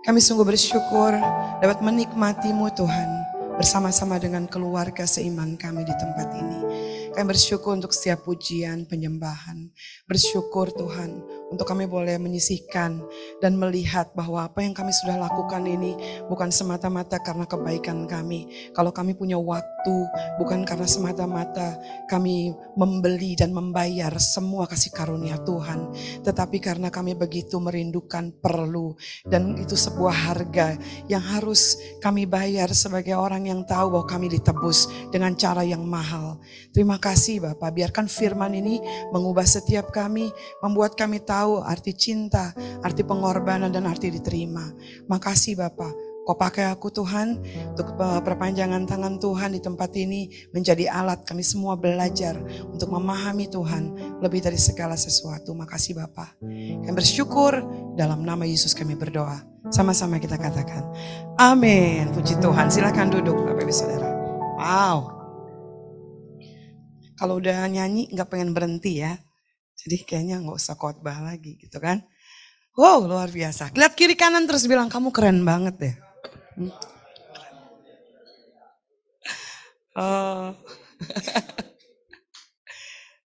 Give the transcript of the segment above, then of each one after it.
Kami sungguh bersyukur dapat menikmati-Mu Tuhan, bersama-sama dengan keluarga seiman kami di tempat ini. Kami bersyukur untuk setiap pujian, penyembahan. Bersyukur Tuhan untuk kami boleh menyisihkan dan melihat bahwa apa yang kami sudah lakukan ini bukan semata-mata karena kebaikan kami. Kalau kami punya waktu, bukan karena semata-mata kami membeli dan membayar semua kasih karunia Tuhan. Tetapi karena kami begitu merindukan perlu, dan itu sebuah harga yang harus kami bayar sebagai orang yang tahu bahwa kami ditebus dengan cara yang mahal. Terima kasih Bapak, biarkan firman ini mengubah setiap kami, membuat kami tahu arti cinta, arti pengorbanan, dan arti diterima. Makasih Bapak, Kau pakai aku Tuhan untuk perpanjangan tangan Tuhan di tempat ini, menjadi alat kami semua belajar untuk memahami Tuhan lebih dari segala sesuatu. Makasih Bapak. Kami bersyukur, dalam nama Yesus kami berdoa. Sama-sama kita katakan amin. Puji Tuhan. Silakan duduk Bapak Ibu Saudara. Wow. Kalau udah nyanyi gak pengen berhenti ya. Jadi kayaknya gak usah khotbah lagi gitu kan. Wow, luar biasa. Lihat kiri kanan terus bilang kamu keren banget deh.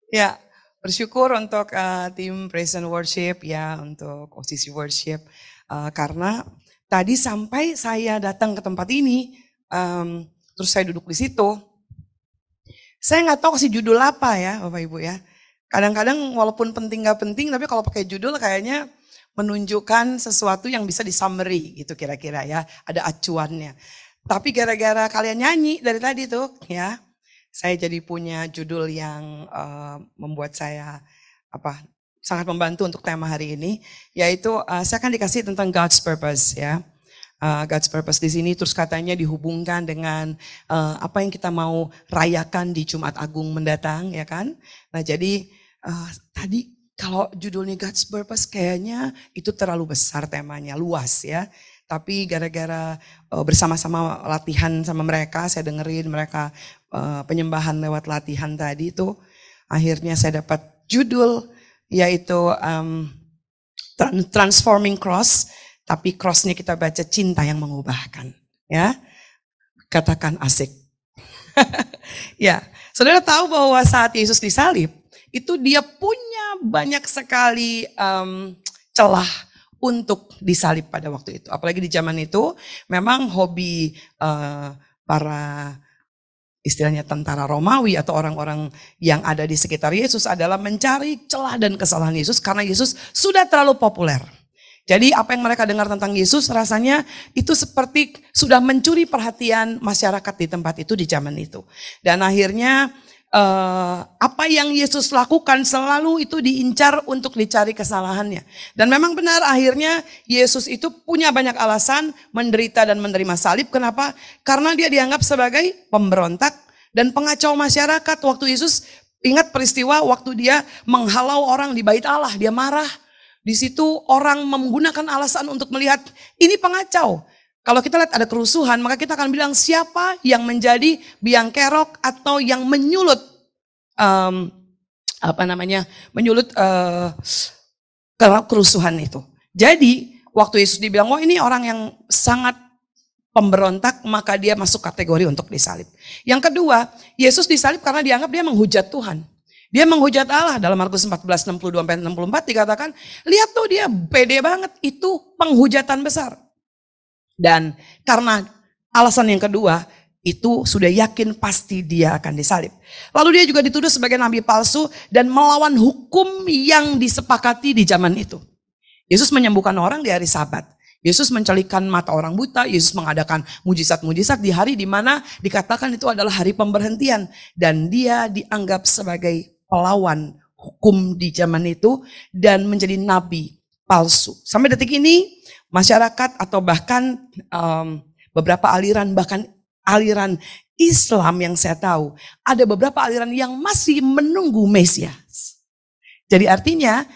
Ya, bersyukur untuk tim Praise and Worship ya, untuk posisi worship. Karena tadi sampai saya datang ke tempat ini, terus saya duduk di situ. Saya nggak tahu kasih judul apa ya Bapak Ibu ya. Kadang-kadang walaupun penting nggak penting, tapi kalau pakai judul kayaknya menunjukkan sesuatu yang bisa di-summary gitu kira-kira ya. Ada acuannya. Tapi gara-gara kalian nyanyi dari tadi tuh ya, saya jadi punya judul yang membuat saya sangat membantu untuk tema hari ini. Yaitu saya akan dikasih tentang God's Purpose ya. God's Purpose di sini terus katanya dihubungkan dengan apa yang kita mau rayakan di Jumat Agung mendatang ya kan. Nah jadi tadi kalau judulnya God's Purpose kayaknya itu terlalu besar temanya, luas ya. Tapi gara-gara bersama-sama latihan sama mereka, saya dengerin mereka penyembahan lewat latihan tadi itu, akhirnya saya dapat judul yaitu Transforming Cross, tapi crossnya kita baca cinta yang mengubahkan. Ya, katakan asik. Ya, saudara tahu bahwa saat Yesus disalib, itu dia punya banyak sekali celah untuk disalib pada waktu itu. Apalagi di zaman itu memang hobi para istilahnya tentara Romawi atau orang-orang yang ada di sekitar Yesus adalah mencari celah dan kesalahan Yesus karena Yesus sudah terlalu populer. Jadi apa yang mereka dengar tentang Yesus rasanya itu seperti sudah mencuri perhatian masyarakat di tempat itu di zaman itu. Dan akhirnya apa yang Yesus lakukan selalu itu diincar untuk dicari kesalahannya. Dan memang benar akhirnya Yesus itu punya banyak alasan menderita dan menerima salib. Kenapa? Karena dia dianggap sebagai pemberontak dan pengacau masyarakat. Waktu Yesus ingat peristiwa waktu dia menghalau orang di bait Allah, dia marah. Di situ orang menggunakan alasan untuk melihat ini pengacau. Kalau kita lihat ada kerusuhan, maka kita akan bilang siapa yang menjadi biang kerok atau yang menyulut kerusuhan itu. Jadi waktu Yesus dibilang, oh ini orang yang sangat pemberontak, maka dia masuk kategori untuk disalib. Yang kedua, Yesus disalib karena dianggap dia menghujat Tuhan. Dia menghujat Allah. Dalam Markus 14:62-64 dikatakan, lihat tuh dia pede banget, itu penghujatan besar. Dan karena alasan yang kedua, itu sudah yakin pasti dia akan disalib. Lalu dia juga dituduh sebagai nabi palsu dan melawan hukum yang disepakati di zaman itu. Yesus menyembuhkan orang di hari Sabat. Yesus mencelikan mata orang buta. Yesus mengadakan mujizat-mujizat di hari di mana dikatakan itu adalah hari pemberhentian. Dan dia dianggap sebagai pelawan hukum di zaman itu dan menjadi nabi palsu. Sampai detik ini masyarakat atau bahkan beberapa aliran, bahkan aliran Islam yang saya tahu, ada beberapa aliran yang masih menunggu Mesias. Jadi artinya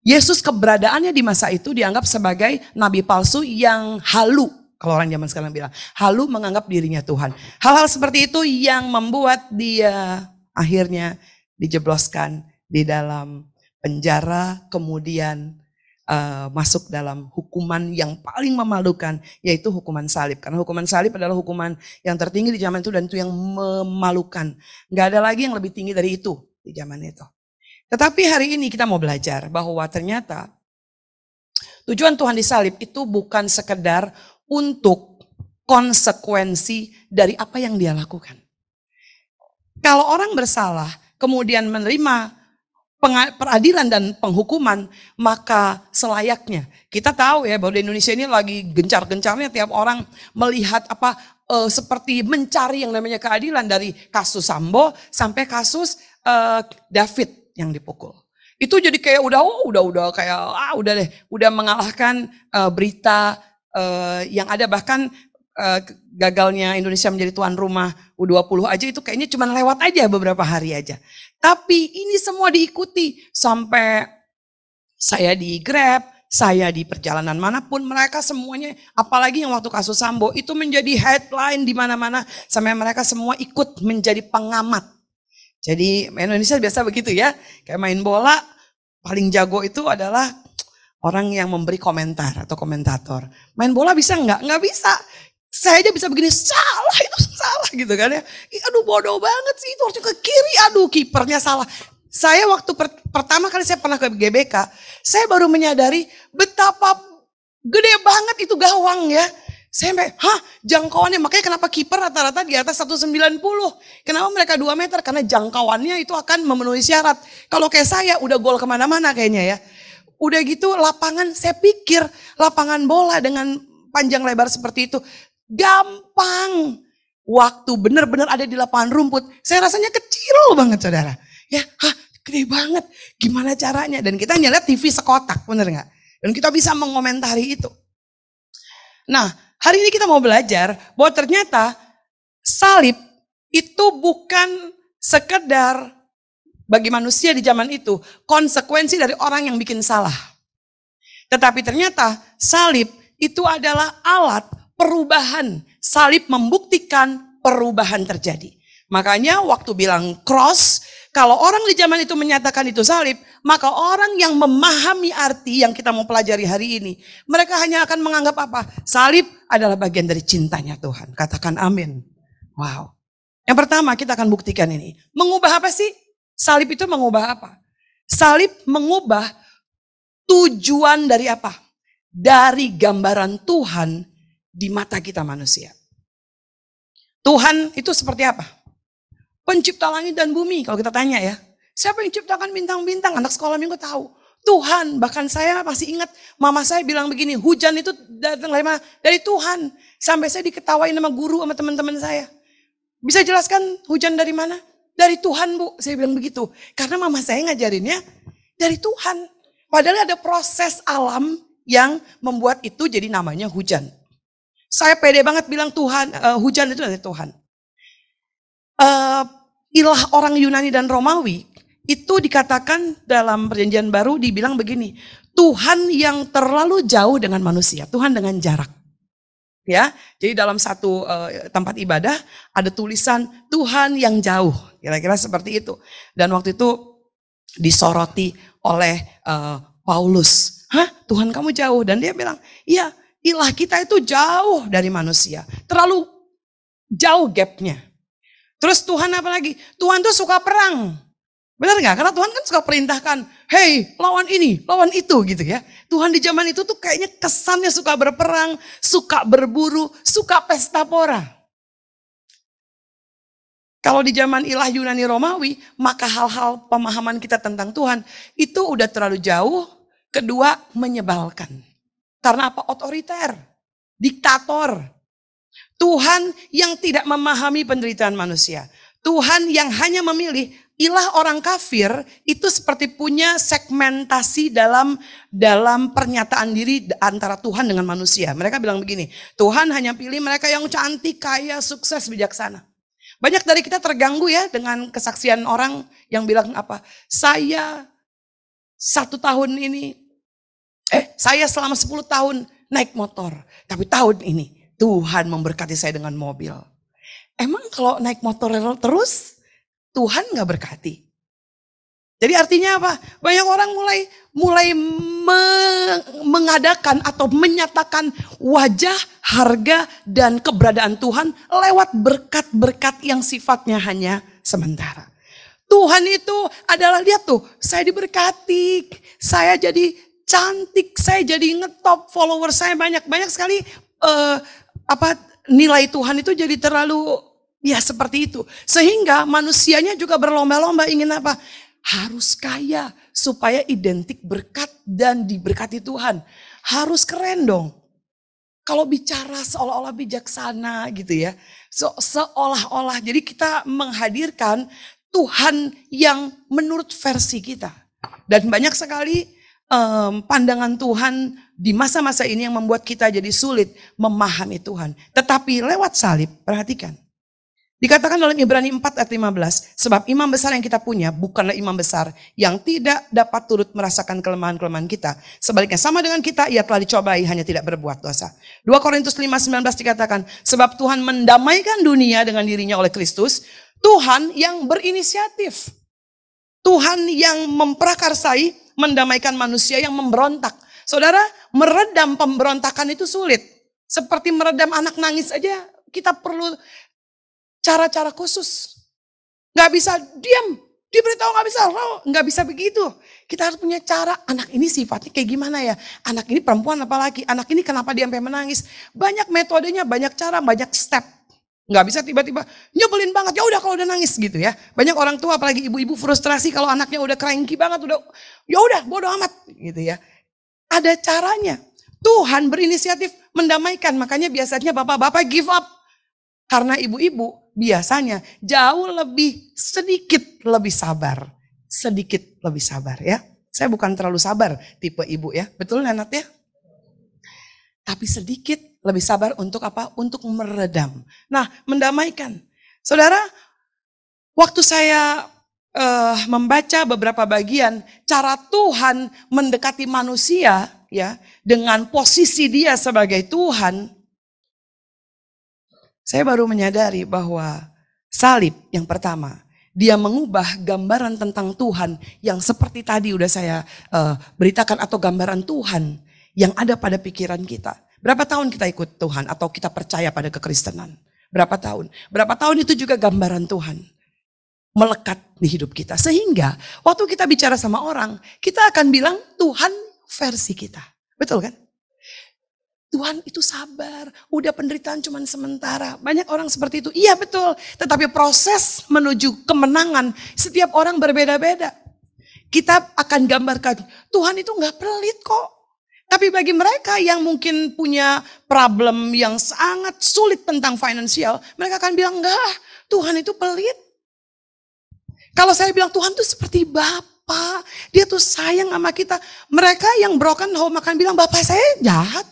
Yesus keberadaannya di masa itu dianggap sebagai nabi palsu yang halu. Kalau orang zaman sekarang bilang, halu menganggap dirinya Tuhan. Hal-hal seperti itu yang membuat dia akhirnya dijebloskan di dalam penjara, kemudian masuk dalam hukuman yang paling memalukan, yaitu hukuman salib. Karena hukuman salib adalah hukuman yang tertinggi di zaman itu dan itu yang memalukan. Gak ada lagi yang lebih tinggi dari itu di zaman itu. Tetapi hari ini kita mau belajar bahwa ternyata tujuan Tuhan disalib itu bukan sekedar untuk konsekuensi dari apa yang dia lakukan. Kalau orang bersalah kemudian menerima peradilan dan penghukuman, maka selayaknya. Kita tahu ya bahwa di Indonesia ini lagi gencar-gencarnya tiap orang melihat seperti mencari yang namanya keadilan, dari kasus Sambo sampai kasus David yang dipukul. Itu jadi kayak udah kayak udah mengalahkan berita yang ada, bahkan gagalnya Indonesia menjadi tuan rumah U20 aja itu kayaknya cuma lewat aja beberapa hari aja. Tapi ini semua diikuti sampai saya di Grab, saya di perjalanan manapun, mereka semuanya, apalagi yang waktu kasus Sambo itu menjadi headline di mana-mana, sampai mereka semua ikut menjadi pengamat. Jadi Indonesia biasa begitu ya, kayak main bola paling jago itu adalah orang yang memberi komentar atau komentator. Main bola bisa nggak? Nggak bisa. Saya aja bisa begini, salah itu salah gitu kan ya. Aduh bodoh banget sih, itu harusnya ke kiri, aduh kipernya salah. Saya waktu pertama kali saya pernah ke GBK, saya baru menyadari betapa gede banget itu gawang ya. Saya sampai, jangkauannya, makanya kenapa kiper rata-rata di atas 190. Kenapa mereka 2 meter? Karena jangkauannya itu akan memenuhi syarat. Kalau kayak saya udah gol kemana-mana kayaknya ya. Udah gitu lapangan, saya pikir lapangan bola dengan panjang lebar seperti itu gampang. Waktu benar-benar ada di lapangan rumput, saya rasanya kecil banget saudara. Ya, gede banget. Gimana caranya? Dan kita ngeliat TV sekotak, bener gak? Dan kita bisa mengomentari itu. Nah, hari ini kita mau belajar bahwa ternyata salib itu bukan sekedar bagi manusia di zaman itu konsekuensi dari orang yang bikin salah. Tetapi ternyata salib itu adalah alat perubahan. Salib membuktikan perubahan terjadi. Makanya waktu bilang cross, kalau orang di zaman itu menyatakan itu salib, maka orang yang memahami arti yang kita mau pelajari hari ini, mereka hanya akan menganggap apa? Salib adalah bagian dari cintanya Tuhan. Katakan amin. Wow. Yang pertama kita akan buktikan ini. Mengubah apa sih? Salib itu mengubah apa? Salib mengubah tujuan dari apa? Dari gambaran Tuhan di mata kita manusia. Tuhan itu seperti apa? Pencipta langit dan bumi, kalau kita tanya ya. Siapa yang ciptakan bintang-bintang? Anak sekolah minggu tahu. Tuhan, bahkan saya masih ingat mama saya bilang begini, hujan itu datang dari mana? Dari Tuhan. Sampai saya diketawain sama guru sama teman-teman saya. Bisa jelaskan hujan dari mana? Dari Tuhan Bu, saya bilang begitu. Karena mama saya ngajarinnya dari Tuhan. Padahal ada proses alam yang membuat itu jadi namanya hujan. Saya pede banget bilang Tuhan, hujan itu dari Tuhan. Ilah orang Yunani dan Romawi itu dikatakan dalam perjanjian baru dibilang begini, Tuhan yang terlalu jauh dengan manusia, Tuhan dengan jarak. Ya, jadi dalam satu tempat ibadah ada tulisan Tuhan yang jauh, kira-kira seperti itu. Dan waktu itu disoroti oleh Paulus, Tuhan kamu jauh? Dan dia bilang, iya, ilah kita itu jauh dari manusia, terlalu jauh gapnya. Terus Tuhan apa lagi? Tuhan tuh suka perang. Benar gak? Karena Tuhan kan suka perintahkan, hey lawan ini, lawan itu gitu ya. Tuhan di zaman itu tuh kayaknya kesannya suka berperang, suka berburu, suka pesta pora. Kalau di zaman ilah Yunani Romawi, maka hal-hal pemahaman kita tentang Tuhan itu udah terlalu jauh. Kedua, menyebalkan. Karena apa? Otoriter, diktator. Tuhan yang tidak memahami penderitaan manusia. Tuhan yang hanya memilih ilah orang kafir itu seperti punya segmentasi dalam pernyataan diri antara Tuhan dengan manusia. Mereka bilang begini, Tuhan hanya pilih mereka yang cantik, kaya, sukses, bijaksana. Banyak dari kita terganggu ya dengan kesaksian orang yang bilang apa? Saya selama 10 tahun naik motor. Tapi tahun ini Tuhan memberkati saya dengan mobil. Emang kalau naik motor terus Tuhan gak berkati? Jadi artinya apa? Banyak orang mulai mengadakan atau menyatakan wajah, harga, dan keberadaan Tuhan lewat berkat-berkat yang sifatnya hanya sementara. Tuhan itu adalah, lihat tuh, saya diberkati, saya jadi cantik, saya jadi ngetop, follower saya banyak sekali. Nilai Tuhan itu jadi terlalu ya seperti itu. Sehingga manusianya juga berlomba-lomba ingin apa? Harus kaya supaya identik berkat dan diberkati Tuhan. Harus keren dong. Kalau bicara seolah-olah bijaksana gitu ya. Seolah-olah jadi kita menghadirkan Tuhan yang menurut versi kita. Dan banyak sekali pandangan Tuhan di masa-masa ini yang membuat kita jadi sulit memahami Tuhan. Tetapi lewat salib, perhatikan. Dikatakan dalam Ibrani 4 ayat 15, sebab imam besar yang kita punya bukanlah imam besar yang tidak dapat turut merasakan kelemahan-kelemahan kita. Sebaliknya sama dengan kita, ia telah dicobai hanya tidak berbuat dosa. 2 Korintus 5:19 dikatakan, sebab Tuhan mendamaikan dunia dengan dirinya oleh Kristus. Tuhan yang berinisiatif. Tuhan yang memprakarsai, mendamaikan manusia yang memberontak. Saudara, meredam pemberontakan itu sulit. Seperti meredam anak nangis aja, kita perlu cara-cara khusus. Gak bisa diam, diberitahu gak bisa begitu. Kita harus punya cara, anak ini sifatnya kayak gimana ya. Anak ini perempuan apalagi, anak ini kenapa dia sampai menangis. Banyak metodenya, banyak cara, banyak step. Gak bisa tiba-tiba nyebelin banget, ya udah kalau udah nangis gitu ya. Banyak orang tua apalagi ibu-ibu frustrasi kalau anaknya udah cranky banget, ya udah bodo amat gitu ya. Ada caranya. Tuhan berinisiatif mendamaikan, makanya biasanya bapak-bapak give up. Karena ibu-ibu biasanya jauh sedikit lebih sabar. Sedikit lebih sabar ya. Saya bukan terlalu sabar tipe ibu ya. Betul Nenat ya? Tapi sedikit lebih sabar untuk apa? Untuk meredam. Nah, mendamaikan. Saudara, waktu saya membaca beberapa bagian cara Tuhan mendekati manusia ya dengan posisi dia sebagai Tuhan, saya baru menyadari bahwa salib yang pertama, dia mengubah gambaran tentang Tuhan yang seperti tadi udah saya beritakan, atau gambaran Tuhan yang ada pada pikiran kita. Berapa tahun kita ikut Tuhan atau kita percaya pada kekristenan? Berapa tahun? Berapa tahun itu juga gambaran Tuhan melekat di hidup kita. Sehingga waktu kita bicara sama orang, kita akan bilang Tuhan versi kita. Betul kan? Tuhan itu sabar, udah penderitaan cuma sementara. Banyak orang seperti itu, iya betul. Tetapi proses menuju kemenangan setiap orang berbeda-beda. Kita akan gambarkan, Tuhan itu gak pelit kok. Tapi bagi mereka yang mungkin punya problem yang sangat sulit tentang finansial, mereka akan bilang, enggak, Tuhan itu pelit. Kalau saya bilang Tuhan itu seperti Bapa, dia tuh sayang sama kita. Mereka yang broken home akan bilang, Bapak saya jahat.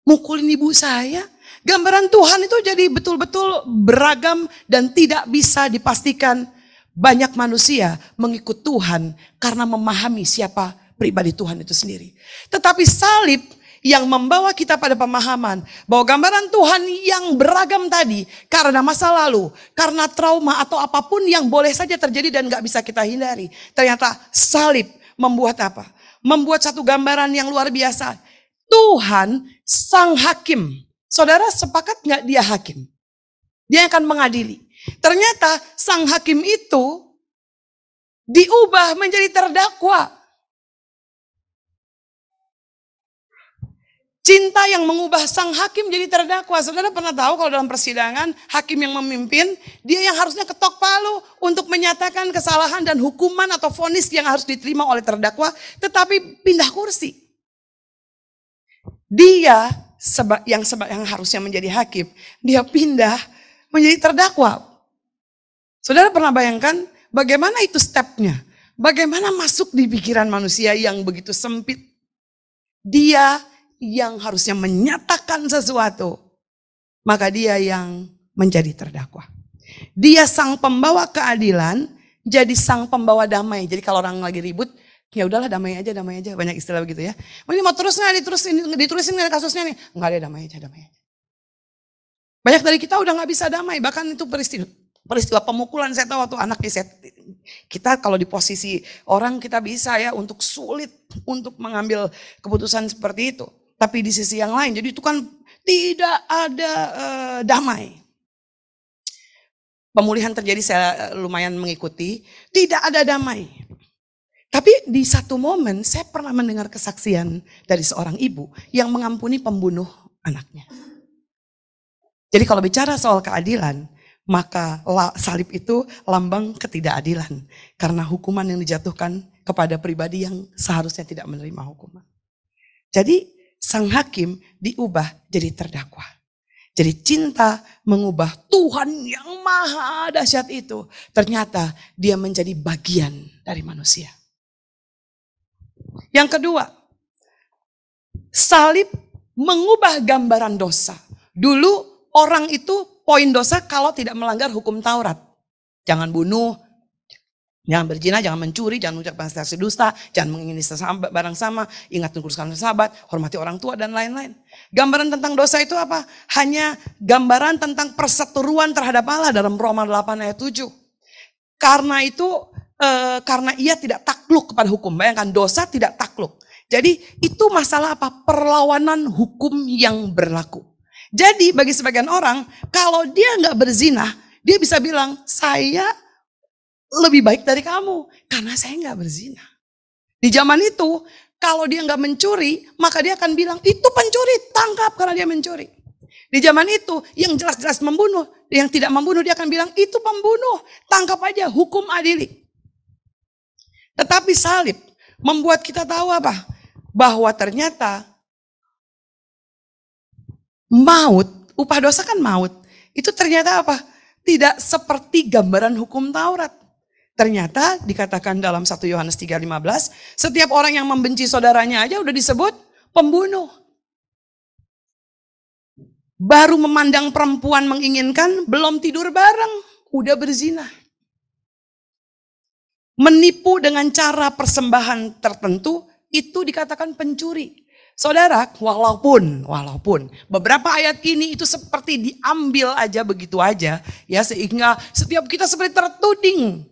Mukulin ibu saya. Gambaran Tuhan itu jadi betul-betul beragam dan tidak bisa dipastikan. Banyak manusia mengikut Tuhan karena memahami siapa pribadi Tuhan itu sendiri. Tetapi salib yang membawa kita pada pemahaman bahwa gambaran Tuhan yang beragam tadi karena masa lalu, karena trauma atau apapun yang boleh saja terjadi dan gak bisa kita hindari. Ternyata salib membuat apa? Membuat satu gambaran yang luar biasa. Tuhan sang hakim. Saudara sepakat gak dia hakim? Dia akan mengadili. Ternyata sang hakim itu diubah menjadi terdakwa. Cinta yang mengubah sang hakim jadi terdakwa. Saudara pernah tahu kalau dalam persidangan hakim yang memimpin, dia yang harusnya ketok palu untuk menyatakan kesalahan dan hukuman atau vonis yang harus diterima oleh terdakwa, tetapi pindah kursi. Dia yang harusnya menjadi hakim, dia pindah menjadi terdakwa. Saudara pernah bayangkan bagaimana itu stepnya? Bagaimana masuk di pikiran manusia yang begitu sempit? Dia yang harusnya menyatakan sesuatu, maka dia yang menjadi terdakwa. Dia sang pembawa keadilan, jadi sang pembawa damai. Jadi kalau orang lagi ribut, ya udahlah damai aja. Banyak istilah begitu ya. Ini mau terus nggak ditulisin nggak kasusnya nih? Enggak ada, damai aja. Banyak dari kita udah nggak bisa damai, bahkan itu peristiwa pemukulan saya tahu waktu anak kita kalau di posisi orang kita bisa ya untuk sulit untuk mengambil keputusan seperti itu. Tapi di sisi yang lain, jadi itu kan tidak ada damai. Pemulihan terjadi, saya lumayan mengikuti, tidak ada damai. Tapi di satu momen saya pernah mendengar kesaksian dari seorang ibu yang mengampuni pembunuh anaknya. Jadi kalau bicara soal keadilan, maka salib itu lambang ketidakadilan. Karena hukuman yang dijatuhkan kepada pribadi yang seharusnya tidak menerima hukuman. Jadi sang hakim diubah jadi terdakwa. Jadi cinta mengubah Tuhan yang maha dahsyat itu. Ternyata dia menjadi bagian dari manusia. Yang kedua, salib mengubah gambaran dosa. Dulu orang itu poin dosa kalau tidak melanggar hukum Taurat. Jangan bunuh, jangan berzina, jangan mencuri, jangan mengucapkan saksi dusta, jangan mengingini barang sama, ingat mengkuruskan sahabat, hormati orang tua dan lain-lain. Gambaran tentang dosa itu apa? Hanya gambaran tentang perseteruan terhadap Allah dalam Roma 8 ayat 7. Karena itu, karena ia tidak takluk kepada hukum. Bayangkan dosa tidak takluk. Jadi itu masalah apa? Perlawanan hukum yang berlaku. Jadi bagi sebagian orang, kalau dia nggak berzina, dia bisa bilang, saya lebih baik dari kamu. Karena saya nggak berzina. Di zaman itu, kalau dia nggak mencuri, maka dia akan bilang, itu pencuri, tangkap karena dia mencuri. Di zaman itu, yang jelas-jelas membunuh, yang tidak membunuh, dia akan bilang, itu pembunuh, tangkap aja, hukum adili. Tetapi salib membuat kita tahu apa? Bahwa ternyata maut, upah dosa kan maut. Itu ternyata apa? Tidak seperti gambaran hukum Taurat. Ternyata dikatakan dalam 1 Yohanes 3:15, setiap orang yang membenci saudaranya aja udah disebut pembunuh. Baru memandang perempuan menginginkan, belum tidur bareng, udah berzina. Menipu dengan cara persembahan tertentu, itu dikatakan pencuri. Saudara, walaupun beberapa ayat ini itu seperti diambil aja begitu aja, ya sehingga setiap kita seperti tertuding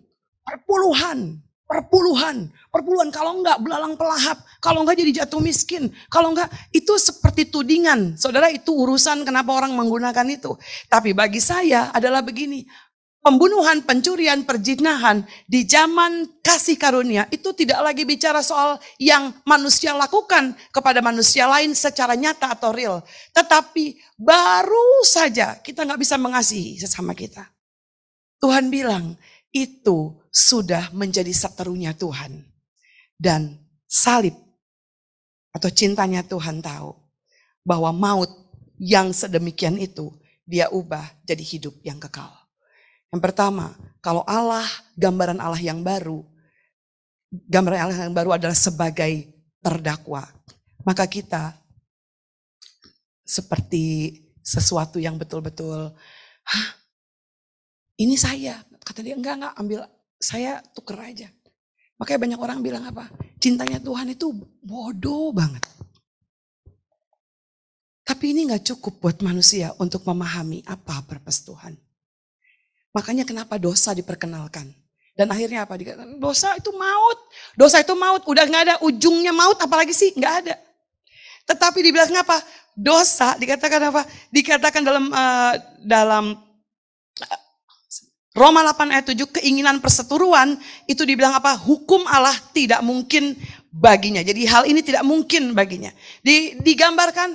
perpuluhan, kalau enggak belalang pelahap, kalau enggak jadi jatuh miskin, kalau enggak itu seperti tudingan. Saudara, itu urusan kenapa orang menggunakan itu. Tapi bagi saya adalah begini. Pembunuhan, pencurian, perzinahan di zaman kasih karunia itu tidak lagi bicara soal yang manusia lakukan kepada manusia lain secara nyata atau real. Tetapi baru saja kita nggak bisa mengasihi sesama kita. Tuhan bilang itu sudah menjadi seterunya Tuhan. Dan salib atau cintanya Tuhan tahu bahwa maut yang sedemikian itu dia ubah jadi hidup yang kekal. Yang pertama, kalau Allah, gambaran Allah yang baru adalah sebagai terdakwa. Maka kita seperti sesuatu yang betul-betul, ini saya. Kata dia, enggak, ambil saya tuker aja. Makanya banyak orang bilang apa? Cintanya Tuhan itu bodoh banget. Tapi ini gak cukup buat manusia untuk memahami apa purpose Tuhan. Makanya kenapa dosa diperkenalkan. Dan akhirnya apa? Dikatakan dosa itu maut. Dosa itu maut. Udah gak ada ujungnya maut. Apalagi sih? Gak ada. Tetapi dibilang apa? Dosa dikatakan apa? Dikatakan dalam Roma 8 ayat 7. Keinginan perseteruan. Itu dibilang apa? Hukum Allah tidak mungkin baginya. Jadi hal ini tidak mungkin baginya. Digambarkan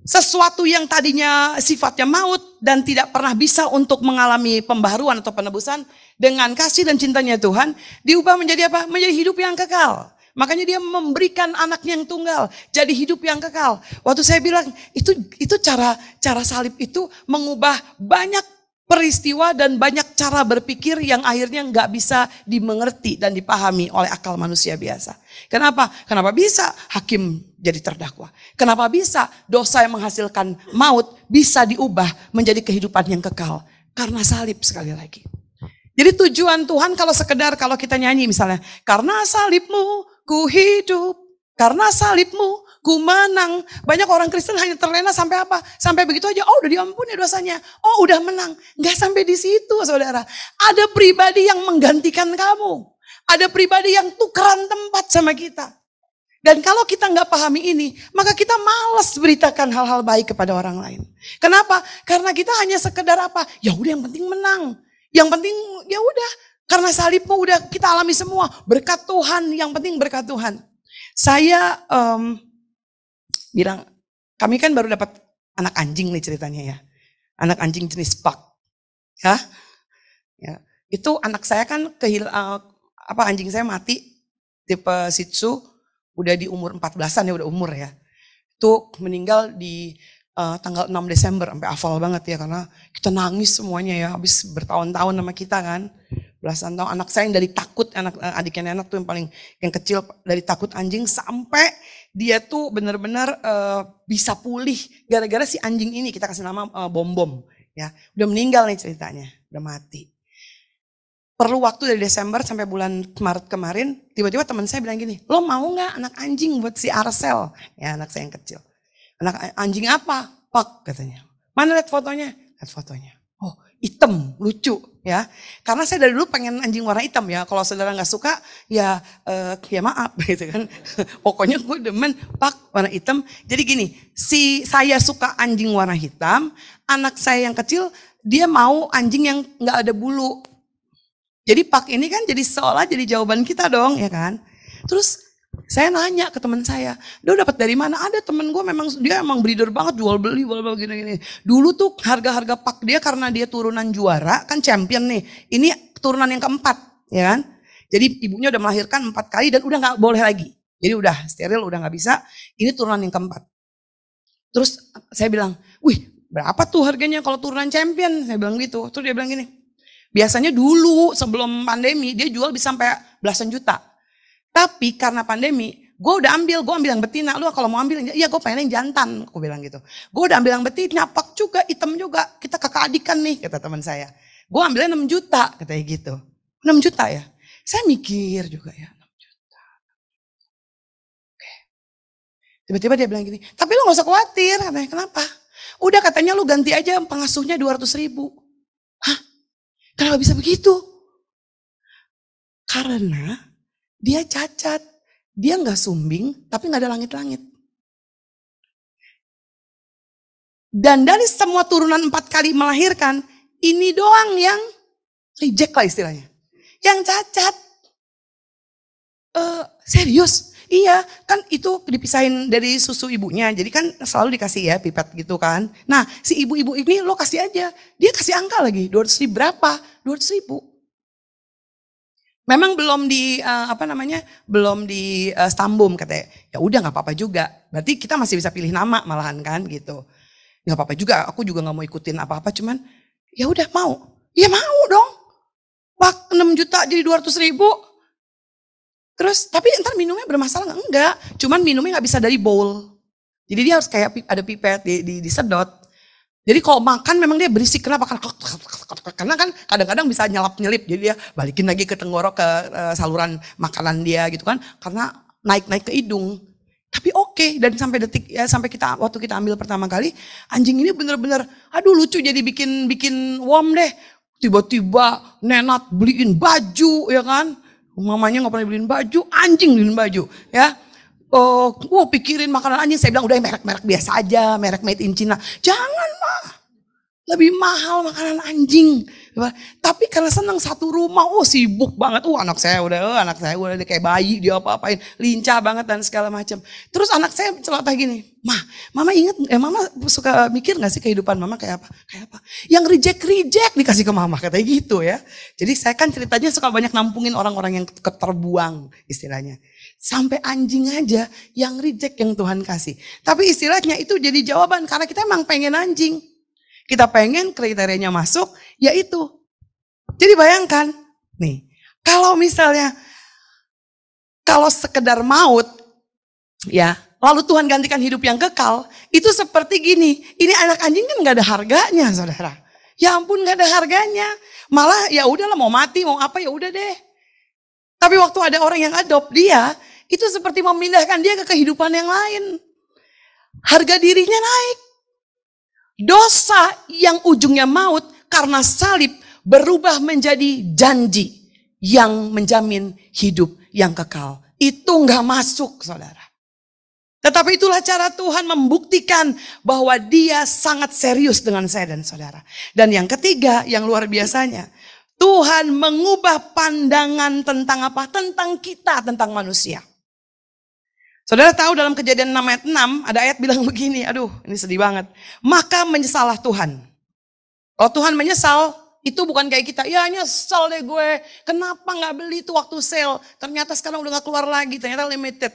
sesuatu yang tadinya sifatnya maut dan tidak pernah bisa untuk mengalami pembaharuan atau penebusan dengan kasih dan cintanya Tuhan diubah menjadi apa? Menjadi hidup yang kekal. Makanya dia memberikan anaknya yang tunggal jadi hidup yang kekal. Waktu saya bilang itu cara salib itu mengubah banyak peristiwa dan banyak cara berpikir yang akhirnya nggak bisa dimengerti dan dipahami oleh akal manusia biasa. Kenapa? Kenapa bisa hakim jadi terdakwa? Kenapa bisa dosa yang menghasilkan maut bisa diubah menjadi kehidupan yang kekal? Karena salib sekali lagi. Jadi tujuan Tuhan kalau kita nyanyi misalnya, karena salibmu ku hidup, karena salibmu ku menang. Banyak orang Kristen hanya terlena sampai apa? Sampai begitu aja, oh udah diampuni dosanya. Oh udah menang. Gak sampai di situ saudara. Ada pribadi yang menggantikan kamu. Ada pribadi yang tukeran tempat sama kita. Dan kalau kita nggak pahami ini, maka kita malas beritakan hal-hal baik kepada orang lain. Kenapa? Karena kita hanya sekedar apa? Ya udah yang penting menang. Yang penting ya udah. Karena salibmu udah kita alami semua. Berkat Tuhan, yang penting berkat Tuhan. Saya bilang, kami kan baru dapat anak anjing nih ceritanya ya. Anak anjing jenis pug. Ya. Itu anak saya kan anjing saya mati. Tipe Shih Tzu. Udah di umur 14-an ya, udah umur ya. Itu meninggal di tanggal 6 Desember. Sampai hafal banget ya. Karena kita nangis semuanya ya. Habis bertahun-tahun sama kita kan. Belasan tahun. Anak saya yang dari takut. Adiknya Nenek tuh yang kecil. Dari takut anjing sampai dia tuh benar-benar bisa pulih. Gara-gara si anjing ini kita kasih nama Bom-Bom. Ya, udah meninggal nih ceritanya. Udah mati. Perlu waktu dari Desember sampai bulan Maret kemarin, tiba-tiba teman saya bilang gini, lo mau gak anak anjing buat si Arcel? Ya anak saya yang kecil. Anak anjing apa? Pak katanya. Mana lihat fotonya? Lihat fotonya. Oh hitam, lucu ya. Karena saya dari dulu pengen anjing warna hitam ya. Kalau saudara gak suka ya maaf gitu kan. Pokoknya gue demen Pak warna hitam. Jadi gini, saya suka anjing warna hitam. Anak saya yang kecil dia mau anjing yang gak ada bulu. Jadi Pak ini kan jadi seolah jadi jawaban kita dong ya kan. Terus saya nanya ke teman saya, dia dapat dari mana? Ada temen gue dia emang breeder banget, jual beli gini-gini. Dulu tuh harga Pak dia karena dia turunan juara kan champion nih. Ini turunan yang keempat ya kan. Jadi ibunya udah melahirkan 4 kali dan udah gak boleh lagi. Jadi udah steril, udah gak bisa. Ini turunan yang keempat. Terus saya bilang, wih berapa tuh harganya kalau turunan champion? Saya bilang gitu. Terus dia bilang gini. Biasanya dulu sebelum pandemi dia jual bisa sampai belasan juta. Tapi karena pandemi gue ambil yang betina. Lu kalau mau ambil, iya gue pengen yang jantan. Aku bilang gitu. Gue udah ambil yang betina, Pak juga, hitam juga. Kita kakak adikan nih kata teman saya. Gue ambilnya 6 juta katanya gitu. 6 juta ya. Saya mikir juga ya 6 juta. Oke. Tiba-tiba dia bilang gini, tapi lu gak usah khawatir katanya. Kenapa? Udah katanya lu ganti aja pengasuhnya 200.000. Hah? Kenapa bisa begitu? Karena dia cacat. Dia gak sumbing tapi gak ada langit-langit. Dan dari semua turunan 4 kali melahirkan, ini doang yang reject lah istilahnya. Yang cacat. Serius? Iya, kan itu dipisahin dari susu ibunya. Jadi kan selalu dikasih ya pipet gitu kan. Nah si ibu-ibu ini lo kasih aja. Dia kasih angka lagi, 200.000 berapa? 200.000. Memang belum belum di stambum katanya. Ya udah gak apa-apa juga. Berarti kita masih bisa pilih nama malahan kan gitu. Gak apa-apa juga, aku juga gak mau ikutin apa-apa. Cuman ya udah mau. Ya mau dong. Pak 6 juta jadi 200.000. Terus, tapi ntar minumnya bermasalah nggak? Enggak, cuman minumnya nggak bisa dari bowl. Jadi dia harus kayak ada pipet disedot. Jadi kalau makan memang dia berisik. Kenapa? Karena kan kadang-kadang bisa nyelip. Jadi dia balikin lagi ke tenggorok, ke saluran makanan dia gitu kan. Karena naik ke hidung. Tapi oke, dan sampai waktu kita ambil pertama kali, anjing ini bener-bener, aduh lucu jadi bikin warm deh. Tiba-tiba Nenat beliin baju ya kan. Mamanya gak pernah beliin baju, anjing beliin baju ya. Pikirin makanan anjing. Saya bilang udah merek-merek biasa aja, merek made in China. Jangan mah, lebih mahal makanan anjing. Tapi karena senang satu rumah, sibuk banget. Anak saya udah kayak bayi, dia apa-apain, lincah banget dan segala macam. Terus anak saya celoteh gini, mama inget, mama suka mikir gak sih kehidupan mama kayak apa? Yang reject dikasih ke mama, katanya gitu ya. Jadi saya kan ceritanya suka banyak nampungin orang-orang yang keterbuang istilahnya. Sampai anjing aja yang reject yang Tuhan kasih. Tapi istilahnya itu jadi jawaban karena kita emang pengen anjing. Kita pengen kriterianya masuk, yaitu. Jadi bayangkan, nih, kalau misalnya, kalau sekedar maut, ya, lalu Tuhan gantikan hidup yang kekal, itu seperti gini. Ini anak anjing kan gak ada harganya, saudara. Ya ampun, gak ada harganya. Malah ya udahlah mau mati, mau apa ya udah deh. Tapi waktu ada orang yang adopt dia, itu seperti memindahkan dia ke kehidupan yang lain. Harga dirinya naik. Dosa yang ujungnya maut karena salib berubah menjadi janji yang menjamin hidup yang kekal. Itu nggak masuk, saudara. Tetapi itulah cara Tuhan membuktikan bahwa dia sangat serius dengan saya dan saudara. Dan yang ketiga, yang luar biasanya, Tuhan mengubah pandangan tentang apa? Tentang kita, tentang manusia. Saudara tahu dalam Kejadian 6 ayat 6 ada ayat bilang begini, aduh ini sedih banget. Maka menyesallah Tuhan. Kalau Tuhan menyesal, itu bukan kayak kita, ya nyesel deh gue, kenapa gak beli itu waktu sale, ternyata sekarang udah gak keluar lagi, ternyata limited.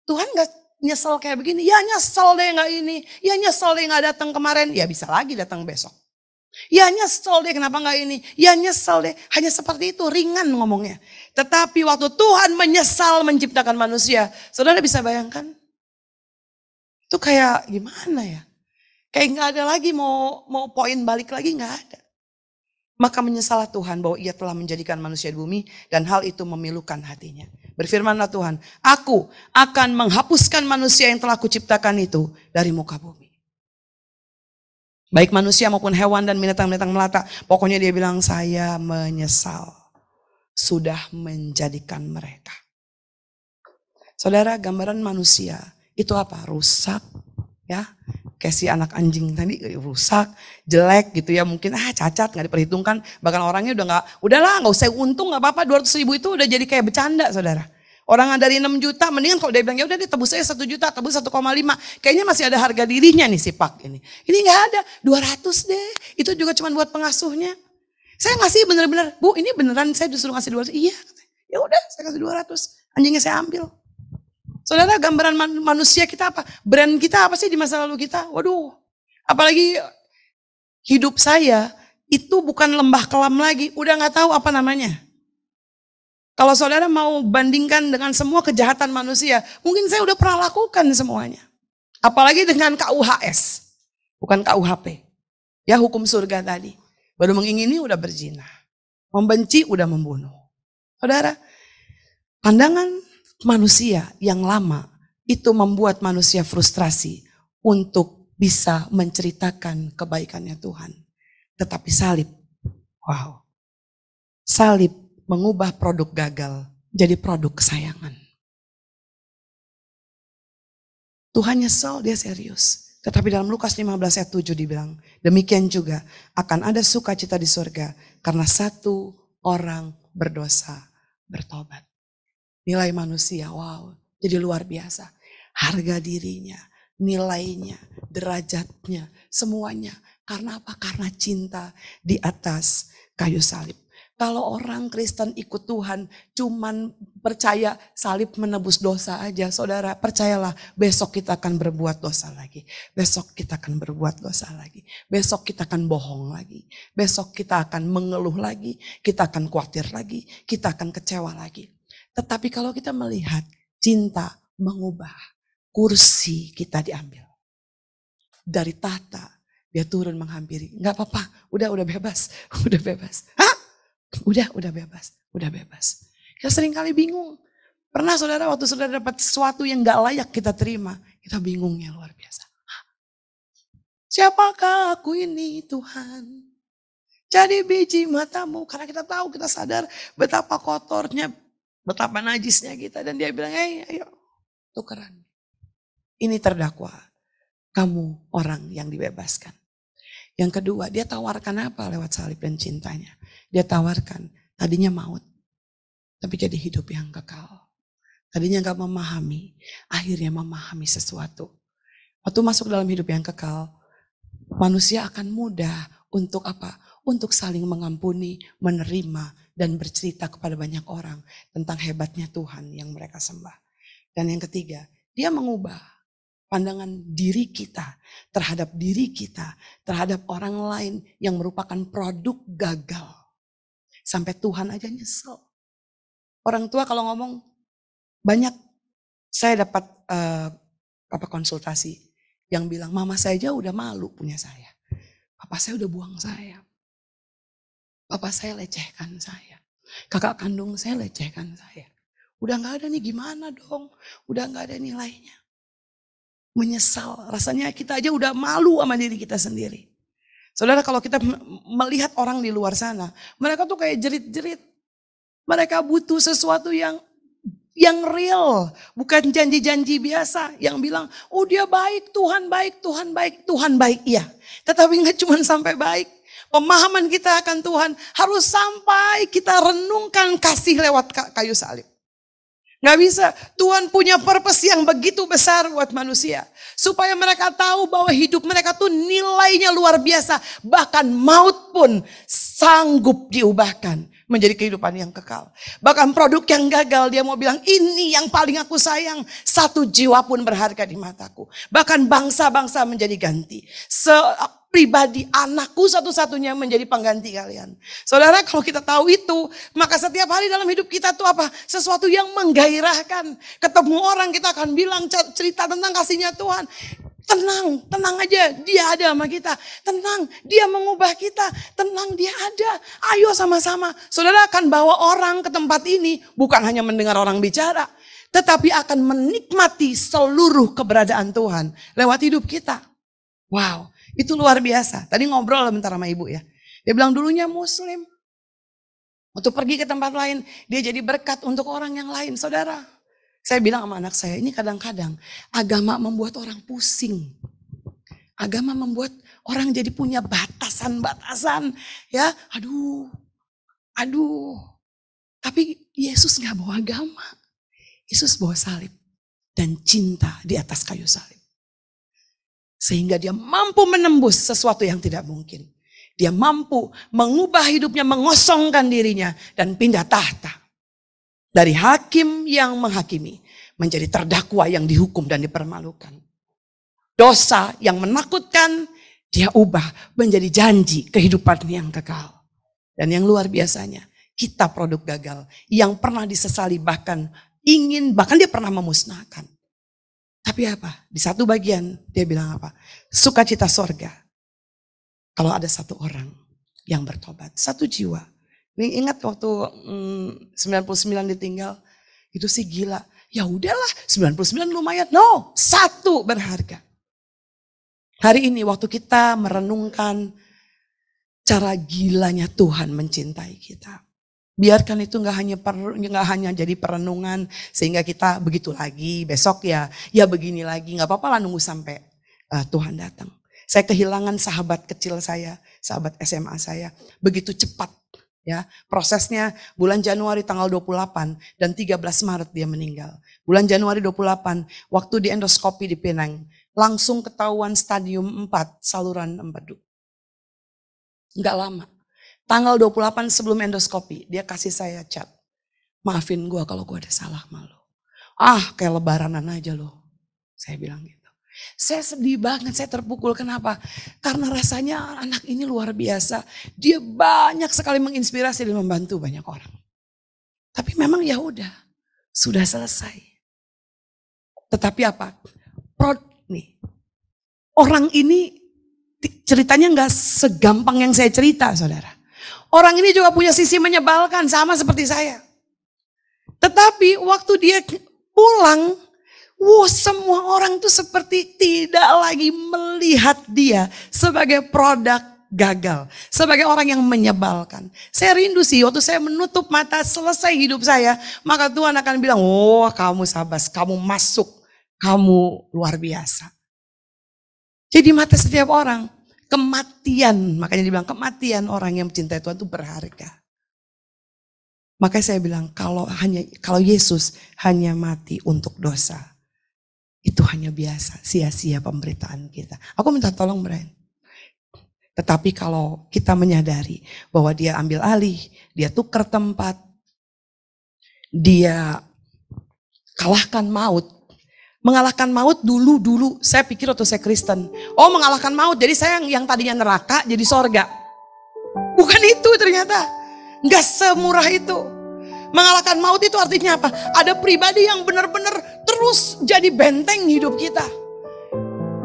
Tuhan gak nyesel kayak begini, ya nyesel deh gak ini, ya nyesel deh gak datang kemarin, ya bisa lagi datang besok. Ya nyesel deh kenapa gak ini, ya nyesel deh, hanya seperti itu, ringan ngomongnya. Tetapi waktu Tuhan menyesal menciptakan manusia, saudara bisa bayangkan? Itu kayak gimana ya? Kayak gak ada lagi mau poin balik lagi, gak ada. Maka menyesallah Tuhan bahwa ia telah menjadikan manusia di bumi dan hal itu memilukan hatinya. Berfirmanlah Tuhan, aku akan menghapuskan manusia yang telah kuciptakan itu dari muka bumi. Baik manusia maupun hewan dan binatang-binatang melata. Pokoknya dia bilang, saya menyesal sudah menjadikan mereka. Saudara, gambaran manusia itu apa? Rusak, ya. Kayak si anak anjing tadi, rusak, jelek gitu ya. Mungkin cacat, gak diperhitungkan. Bahkan orangnya udahlah gak usah untung, gak apa-apa. 200.000 itu udah jadi kayak bercanda, saudara. Orang dari 6 juta, mendingan kalau dia bilang, ya udah deh tebus saya 1 juta, tebus 1,5. Kayaknya masih ada harga dirinya nih si Pak ini. Ini gak ada, 200 deh. Itu juga cuma buat pengasuhnya. Saya ngasih bener-bener, Bu ini beneran saya disuruh ngasih 200. Iya, ya udah saya kasih 200. Anjingnya saya ambil. Saudara, gambaran manusia kita apa? Brand kita apa sih di masa lalu kita? Waduh, apalagi hidup saya itu bukan lembah kelam lagi. Udah gak tahu apa namanya. Kalau saudara mau bandingkan dengan semua kejahatan manusia, mungkin saya udah pernah lakukan semuanya. Apalagi dengan KUHS, bukan KUHP. Ya hukum surga tadi. Baru mengingini udah berzina. Membenci udah membunuh. Saudara, pandangan manusia yang lama itu membuat manusia frustrasi untuk bisa menceritakan kebaikannya Tuhan. Tetapi salib, wow. Salib mengubah produk gagal jadi produk kesayangan. Tuhan nyesel, dia serius. Tetapi dalam Lukas 15 ayat 7 dibilang, demikian juga akan ada sukacita di surga karena satu orang berdosa bertobat. Nilai manusia, wow, jadi luar biasa. Harga dirinya, nilainya, derajatnya, semuanya. Karena apa? Karena cinta di atas kayu salib. Kalau orang Kristen ikut Tuhan cuman percaya salib menebus dosa aja, saudara percayalah besok kita akan berbuat dosa lagi. Besok kita akan berbuat dosa lagi. Besok kita akan bohong lagi. Besok kita akan mengeluh lagi. Kita akan khawatir lagi. Kita akan kecewa lagi. Tetapi kalau kita melihat cinta mengubah, kursi kita diambil. Dari tahta dia turun menghampiri. Gak apa-apa, udah bebas, udah bebas. Hah? Udah bebas, udah bebas. Kita sering kali bingung. Pernah saudara waktu saudara dapat sesuatu yang gak layak kita terima, kita bingungnya luar biasa. Siapakah aku ini Tuhan? Jadi biji matamu, karena kita tahu, kita sadar betapa kotornya, betapa najisnya kita. Dan dia bilang, ayo tukeran. Ini terdakwa, kamu orang yang dibebaskan. Yang kedua, dia tawarkan apa lewat salib dan cintanya? Dia tawarkan, tadinya maut, tapi jadi hidup yang kekal. Tadinya gak memahami, akhirnya memahami sesuatu. Waktu masuk dalam hidup yang kekal, manusia akan mudah untuk apa? Untuk saling mengampuni, menerima, dan bercerita kepada banyak orang tentang hebatnya Tuhan yang mereka sembah. Dan yang ketiga, dia mengubah pandangan diri kita terhadap diri kita, terhadap orang lain yang merupakan produk gagal. Sampai Tuhan aja nyesel. Orang tua kalau ngomong, banyak saya dapat konsultasi yang bilang, mama saya aja udah malu punya saya. Papa saya udah buang saya. Papa saya lecehkan saya. Kakak kandung saya lecehkan saya. Udah gak ada nih, gimana dong? Udah gak ada nilainya. menyesal. Rasanya kita aja udah malu sama diri kita sendiri. Saudara, kalau kita melihat orang di luar sana, mereka tuh kayak jerit-jerit. Mereka butuh sesuatu yang real, bukan janji-janji biasa yang bilang, oh dia baik, Tuhan baik, Tuhan baik, Tuhan baik, iya. Tetapi nggak cuma sampai baik. Pemahaman kita akan Tuhan harus sampai kita renungkan kasih lewat kayu salib. Nggak bisa, Tuhan punya purpose yang begitu besar buat manusia. Supaya mereka tahu bahwa hidup mereka tuh nilainya luar biasa. Bahkan maut pun sanggup diubahkan menjadi kehidupan yang kekal. Bahkan produk yang gagal dia mau bilang, ini yang paling aku sayang. 1 jiwa pun berharga di mataku. Bahkan bangsa-bangsa menjadi ganti. Pribadi anakku satu-satunya menjadi pengganti kalian. Saudara, kalau kita tahu itu, maka setiap hari dalam hidup kita tuh apa? Sesuatu yang menggairahkan. Ketemu orang kita akan bilang cerita tentang kasihnya Tuhan. Tenang aja, dia ada sama kita. Tenang, dia mengubah kita. Tenang, dia ada. Ayo sama-sama. Saudara akan bawa orang ke tempat ini, bukan hanya mendengar orang bicara, tetapi akan menikmati seluruh keberadaan Tuhan lewat hidup kita. Wow, itu luar biasa. Tadi ngobrol bentar sama ibu ya. Dia bilang dulunya muslim. Untuk pergi ke tempat lain, dia jadi berkat untuk orang yang lain. Saudara, saya bilang sama anak saya, ini kadang-kadang agama membuat orang pusing. Agama membuat orang jadi punya batasan-batasan. Ya, aduh. Tapi Yesus gak bawa agama. Yesus bawa salib dan cinta di atas kayu salib. Sehingga dia mampu menembus sesuatu yang tidak mungkin. Dia mampu mengubah hidupnya, mengosongkan dirinya dan pindah tahta. Dari hakim yang menghakimi menjadi terdakwa yang dihukum dan dipermalukan. Dosa yang menakutkan dia ubah menjadi janji kehidupan yang kekal. Dan yang luar biasanya, kita produk gagal yang pernah disesali bahkan dia pernah memusnahkan. Tapi apa? Di satu bagian dia bilang apa? Sukacita sorga. Kalau ada 1 orang yang bertobat, 1 jiwa. Ini ingat waktu 99 ditinggal, itu sih gila. Ya udahlah, 99 lumayan. No, 1 berharga. Hari ini waktu kita merenungkan cara gilanya Tuhan mencintai kita. Biarkan itu nggak hanya jadi perenungan sehingga kita begitu lagi, besok ya begini lagi, nggak apa-apa lah nunggu sampai Tuhan datang. Saya kehilangan sahabat kecil saya, sahabat SMA saya, begitu cepat ya. Prosesnya bulan Januari tanggal 28 dan 13 Maret dia meninggal. Bulan Januari 28 waktu di endoskopi di Penang, langsung ketahuan stadium 4 saluran empedu. Nggak lama. Tanggal 28 sebelum endoskopi, dia kasih saya chat. Maafin gue kalau gue ada salah sama lo. Kayak lebaranan aja lo. Saya bilang gitu. Saya sedih banget, saya terpukul. Kenapa? Karena rasanya anak ini luar biasa. Dia banyak sekali menginspirasi dan membantu banyak orang. Tapi memang ya udah, sudah selesai. Tetapi apa? Orang ini ceritanya gak segampang yang saya cerita, saudara. Orang ini juga punya sisi menyebalkan sama seperti saya. Tetapi waktu dia pulang, semua orang tuh seperti tidak lagi melihat dia sebagai produk gagal. Sebagai orang yang menyebalkan. Saya rindu sih waktu saya menutup mata selesai hidup saya. Maka Tuhan akan bilang, kamu Sabas, kamu masuk. Kamu luar biasa. Jadi mata setiap orang. Kematian, makanya dibilang kematian orang yang mencintai Tuhan itu berharga. Makanya saya bilang kalau Yesus hanya mati untuk dosa, itu hanya biasa, sia-sia pemberitaan kita. Aku minta tolong Brian. Tetapi kalau kita menyadari bahwa dia ambil alih, dia tukar tempat, dia kalahkan maut. Mengalahkan maut dulu saya pikir waktu saya Kristen. Mengalahkan maut jadi saya yang tadinya neraka jadi sorga. Bukan itu ternyata. Gak semurah itu. Mengalahkan maut itu artinya apa? Ada pribadi yang benar-benar terus jadi benteng hidup kita.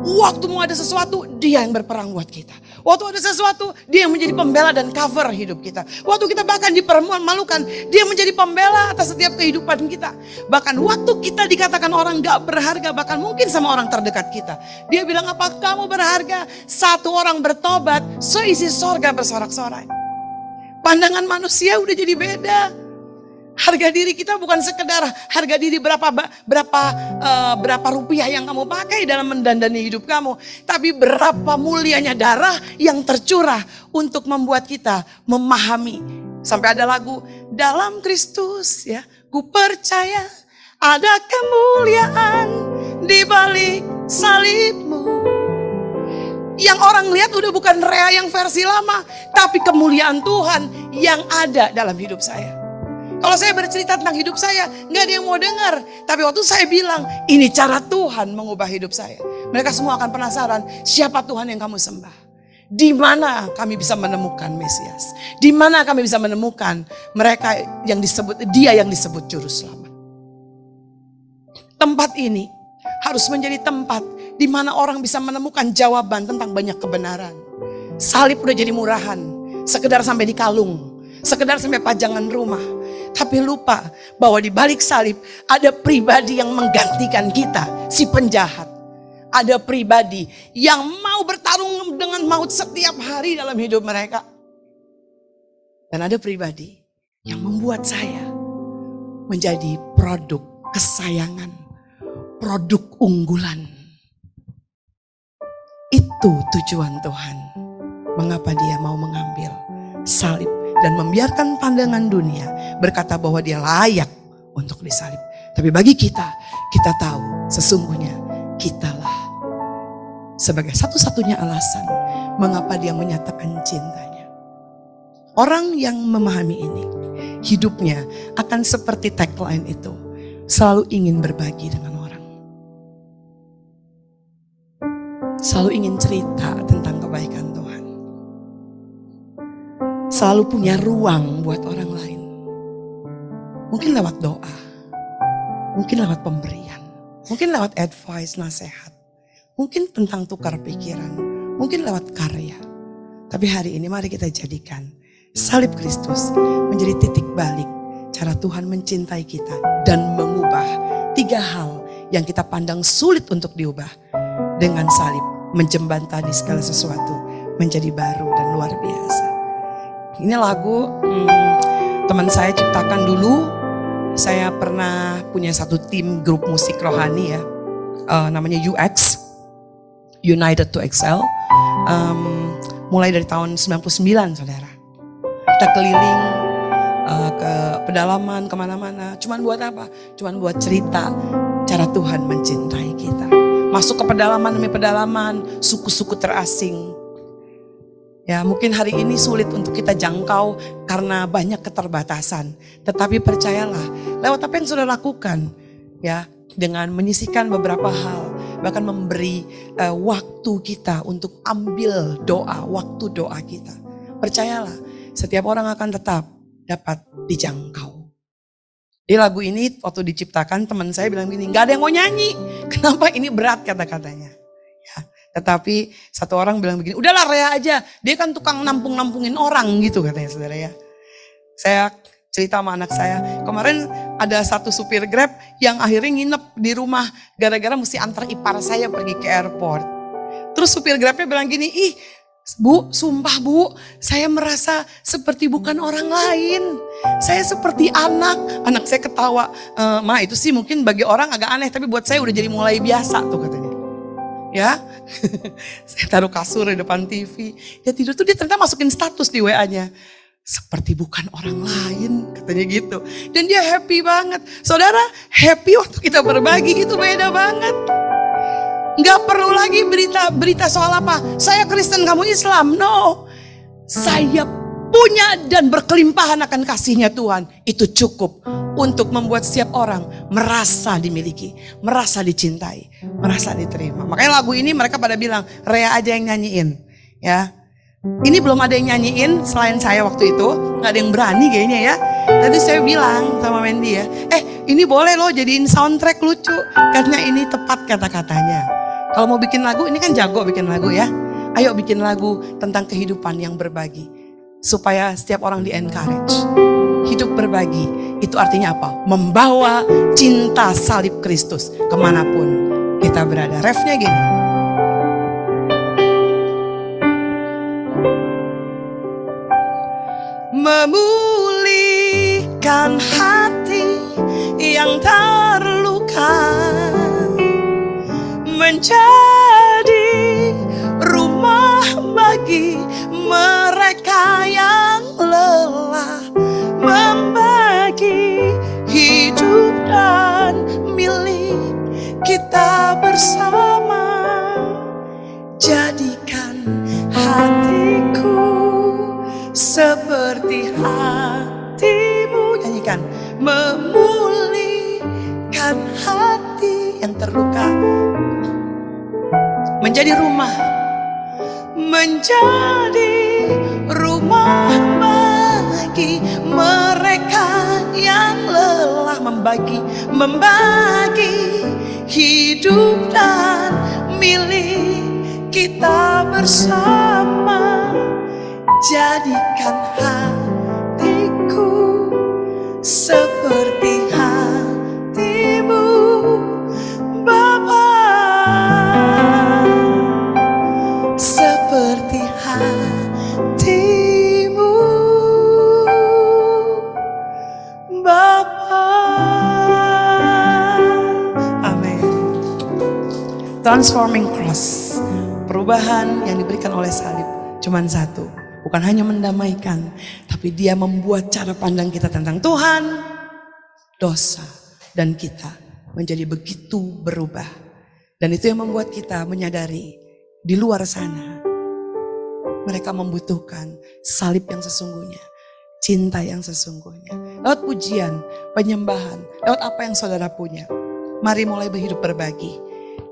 Waktu mau ada sesuatu, dia yang berperang buat kita. Waktu ada sesuatu, dia yang menjadi pembela dan cover hidup kita. Waktu kita bahkan dipermalukan, dia menjadi pembela atas setiap kehidupan kita. Bahkan waktu kita dikatakan orang gak berharga, bahkan mungkin sama orang terdekat kita. Dia bilang, apa kamu berharga? Satu orang bertobat, seisi sorga bersorak-sorai. Pandangan manusia udah jadi beda. Harga diri kita bukan sekedar harga diri berapa rupiah yang kamu pakai dalam mendandani hidup kamu. Tapi berapa mulianya darah yang tercurah untuk membuat kita memahami. Sampai ada lagu, dalam Kristus ya, ku percaya ada kemuliaan di balik salibmu. Yang orang lihat udah bukan Rea yang versi lama, tapi kemuliaan Tuhan yang ada dalam hidup saya. Kalau saya bercerita tentang hidup saya, nggak ada yang mau dengar. Tapi waktu saya bilang, ini cara Tuhan mengubah hidup saya. Mereka semua akan penasaran, siapa Tuhan yang kamu sembah? Di mana kami bisa menemukan Mesias? Di mana kami bisa menemukan mereka yang disebut, dia yang disebut Juru Selamat? Tempat ini harus menjadi tempat di mana orang bisa menemukan jawaban tentang banyak kebenaran. Salib udah jadi murahan, sekedar sampai di kalung, sekedar sampai pajangan rumah. Tapi lupa bahwa di balik salib ada pribadi yang menggantikan kita, si penjahat. Ada pribadi yang mau bertarung dengan maut setiap hari dalam hidup mereka. Dan ada pribadi yang membuat saya menjadi produk kesayangan, produk unggulan. Itu tujuan Tuhan. Mengapa dia mau mengambil salib dan membiarkan pandangan dunia berkata bahwa dia layak untuk disalib. Tapi bagi kita, kita tahu sesungguhnya kitalah sebagai satu-satunya alasan mengapa dia menyatakan cintanya. Orang yang memahami ini, hidupnya akan seperti tagline itu, selalu ingin berbagi dengan orang. Selalu ingin cerita tentang kebaikan Tuhan. Selalu punya ruang buat orang lain. Mungkin lewat doa, mungkin lewat pemberian, mungkin lewat advice, nasihat, mungkin tentang tukar pikiran, mungkin lewat karya. Tapi hari ini mari kita jadikan salib Kristus menjadi titik balik cara Tuhan mencintai kita dan mengubah 3 hal yang kita pandang sulit untuk diubah. Dengan salib menjembatani segala sesuatu menjadi baru dan luar biasa. Ini lagu teman saya ciptakan dulu. Saya pernah punya satu tim grup musik rohani ya. Namanya UX, United to Excel. Mulai dari tahun 99 saudara. Kita keliling ke pedalaman kemana-mana. Cuman buat apa? Cuman buat cerita cara Tuhan mencintai kita. Masuk ke pedalaman demi pedalaman, suku-suku terasing. Ya mungkin hari ini sulit untuk kita jangkau karena banyak keterbatasan. Tetapi percayalah, lewat apa yang sudah lakukan, ya dengan menyisihkan beberapa hal, bahkan memberi waktu kita untuk ambil doa, waktu doa kita. Percayalah, setiap orang akan tetap dapat dijangkau. Di lagu ini waktu diciptakan teman saya bilang gini, gak ada yang mau nyanyi. Kenapa ini berat kata-katanya. Ya, tetapi satu orang bilang begini, udahlah Rea aja. Dia kan tukang nampung-nampungin orang gitu katanya saudara ya. Saya cerita sama anak saya, kemarin ada satu supir Grab yang akhirnya nginep di rumah. Gara-gara mesti antar ipar saya pergi ke airport. Terus supir Grabnya bilang gini, ih Bu, sumpah Bu, saya merasa seperti bukan orang lain. Saya seperti anak saya ketawa. Ma itu sih mungkin bagi orang agak aneh, tapi buat saya udah jadi mulai biasa tuh katanya. Ya, saya taruh kasur di depan TV. Dia tidur tuh dia ternyata masukin status di WA-nya. Seperti bukan orang lain, katanya gitu. Dan dia happy banget. Saudara, happy waktu kita berbagi itu beda banget. Gak perlu lagi berita soal apa. Saya Kristen, kamu Islam. No. Saya punya dan berkelimpahan akan kasihnya Tuhan. Itu cukup untuk membuat setiap orang merasa dimiliki, merasa dicintai, merasa diterima. Makanya lagu ini mereka pada bilang, Rea aja yang nyanyiin. Ya, ini belum ada yang nyanyiin selain saya waktu itu. Gak ada yang berani kayaknya ya. Tadi saya bilang sama Wendy ya, ini boleh loh jadiin soundtrack lucu. Karena ini tepat kata-katanya. Kalau mau bikin lagu, ini kan jago bikin lagu ya. Ayo bikin lagu tentang kehidupan yang berbagi. Supaya setiap orang di-encourage. Hidup berbagi, itu artinya apa? Membawa cinta salib Kristus kemanapun kita berada. Refnya gini. Memulihkan hati yang terluka, menjadi rumah bagi mereka yang lelah, membagi hidup dan milik kita bersama. Jadikan hatiku seperti hatimu, nyanyikan. Memulihkan hati yang terluka, menjadi rumah bagi mereka yang lelah, membagi hidup dan milik kita bersama. Jadikan hatiku seperti hatimu, Bapa, seperti hatimu, Bapa. Amin. Transforming cross, perubahan yang diberikan oleh salib cuman satu. Bukan hanya mendamaikan, tapi dia membuat cara pandang kita tentang Tuhan, dosa, dan kita menjadi begitu berubah. Dan itu yang membuat kita menyadari di luar sana mereka membutuhkan salib yang sesungguhnya, cinta yang sesungguhnya. Lewat pujian, penyembahan, lewat apa yang saudara punya, mari mulai berhidup berbagi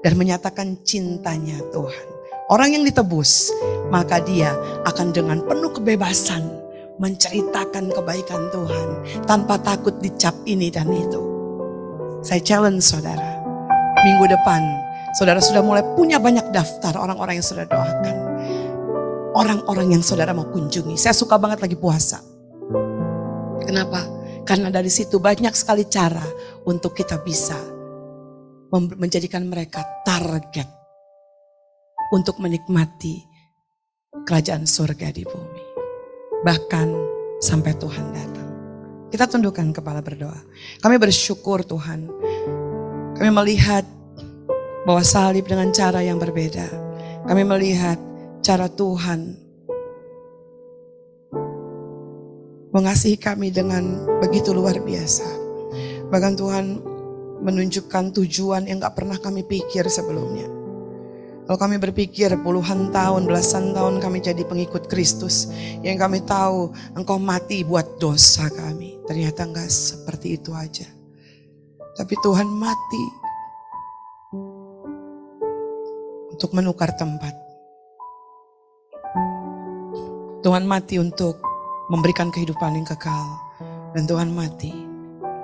dan menyatakan cintanya Tuhan. Orang yang ditebus, maka dia akan dengan penuh kebebasan menceritakan kebaikan Tuhan tanpa takut dicap ini dan itu. Saya challenge saudara, minggu depan saudara sudah mulai punya banyak daftar orang-orang yang saudara doakan. Orang-orang yang saudara mau kunjungi. Saya suka banget lagi puasa. Kenapa? Karena dari situ banyak sekali cara untuk kita bisa menjadikan mereka target untuk menikmati kerajaan surga di bumi. Bahkan sampai Tuhan datang. Kita tundukkan kepala berdoa. Kami bersyukur Tuhan. Kami melihat bahwa salib dengan cara yang berbeda. Kami melihat cara Tuhan mengasihi kami dengan begitu luar biasa. Bahkan Tuhan menunjukkan tujuan yang gak pernah kami pikir sebelumnya. Kalau kami berpikir puluhan tahun, belasan tahun kami jadi pengikut Kristus, yang kami tahu Engkau mati buat dosa kami. Ternyata enggak seperti itu aja. Tapi Tuhan mati untuk menukar tempat. Tuhan mati untuk memberikan kehidupan yang kekal. Dan Tuhan mati,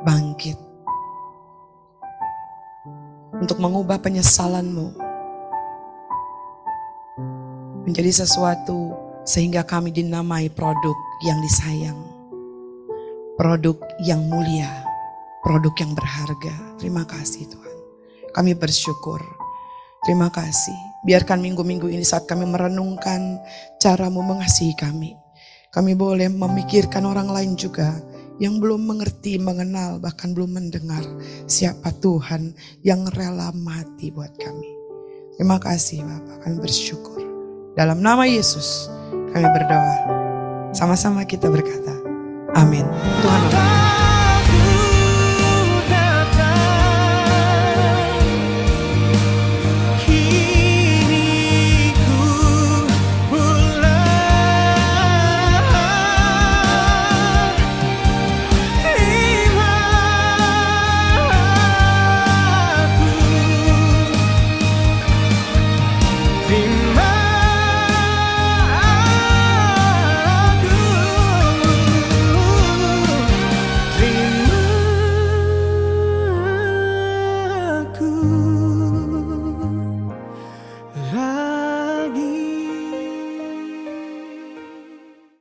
bangkit. Untuk mengubah penyesalanmu menjadi sesuatu sehingga kami dinamai produk yang disayang. Produk yang mulia, produk yang berharga. Terima kasih Tuhan. Kami bersyukur. Terima kasih. Biarkan minggu-minggu ini saat kami merenungkan cara-Mu mengasihi kami. Kami boleh memikirkan orang lain juga yang belum mengerti, mengenal, bahkan belum mendengar siapa Tuhan yang rela mati buat kami. Terima kasih Bapak, kami bersyukur. Dalam nama Yesus kami berdoa. Sama-sama kita berkata, amin. Tuhan memberkati.